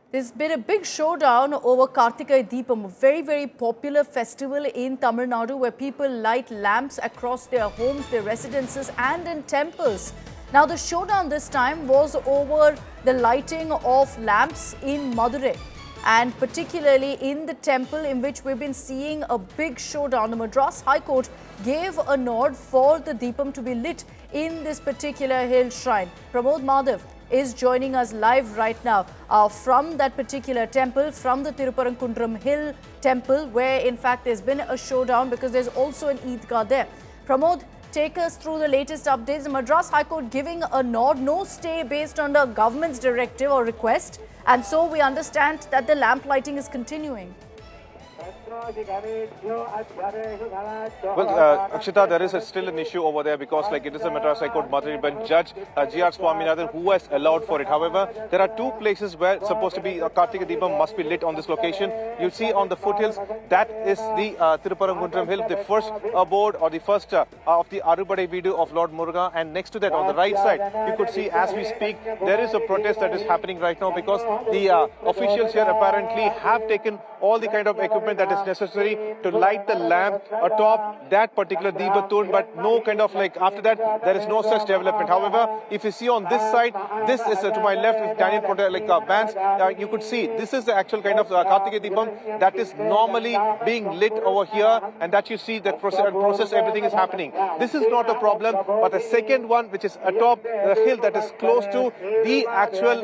There's been a big showdown over Kartikai Deepam, a very popular festival in Tamil Nadu where people light lamps across their homes, their residences and in temples. Now the showdown this time was over the lighting of lamps in Madurai and particularly in the temple in which we've been seeing a big showdown. The Madras High Court gave a nod for the Deepam to be lit in this particular hill shrine. Pramod Madhav is joining us live right now from that particular temple, from the Tiruparangkundram Hill temple, where in fact there's been a showdown because there's also an Eidgah there. Pramod, take us through the latest updates. The Madras High Court giving a nod, no stay based on the government's directive or request, and so we understand that the lamp lighting is continuing. Well, Akshita, there is still an issue over there because it is a Madras High Court Madurai bench judge, G.R. Swaminathan, who has allowed for it. However, there are two places where supposed to be Kartikai Deepam must be lit on this location. You see on the foothills, that is the Tiruparangkundram Hill, the first abode or the first of the Arubadai Vidu of Lord Muruga. And next to that, on the right side, you could see as we speak, there is a protest that is happening right now because the officials here apparently have taken all the kind of equipment that is necessary to light the lamp atop that particular Deepathun, but no kind of after that, there is no such development. However, if you see on this side, this is to my left, is Daniel Bands, you could see this is the actual kind of Kartikai Deepam that is normally being lit over here, and that you see that process everything is happening. This is not a problem, but the second one, which is atop the hill that is close to the actual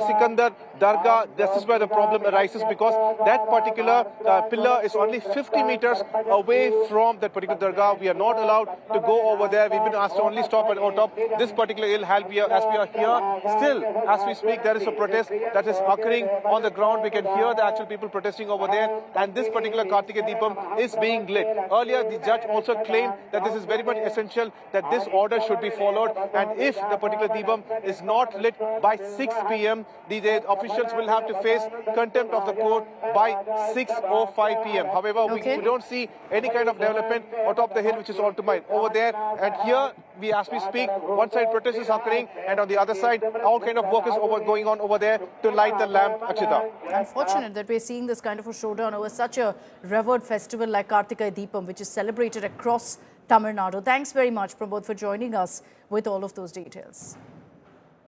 Sikandar Dargah, this is where the problem arises because that particular pillar is only 50 meters away from that particular Dargah. We are not allowed to go over there. We've been asked to only stop at top this particular hill as we are here. Still, as we speak, there is a protest that is occurring on the ground. We can hear the actual people protesting over there, and this particular Kartikai Deepam is being lit. Earlier, the judge also claimed that this is very much essential, that this order should be followed, and if the particular Deepam is not lit by 6 p.m., the officials will have to face contempt of the court by 6:05 p.m. However, we don't see any kind of development atop the hill, which is all to my over there. And here, as we speak, one side protest is occurring, and on the other side, all kind of work is going on over there to light the lamp, Akshita. Unfortunate that we're seeing this kind of a showdown over such a revered festival like Kartikai Deepam, which is celebrated across Tamil Nadu. Thanks very much, Pramod, for joining us with all of those details.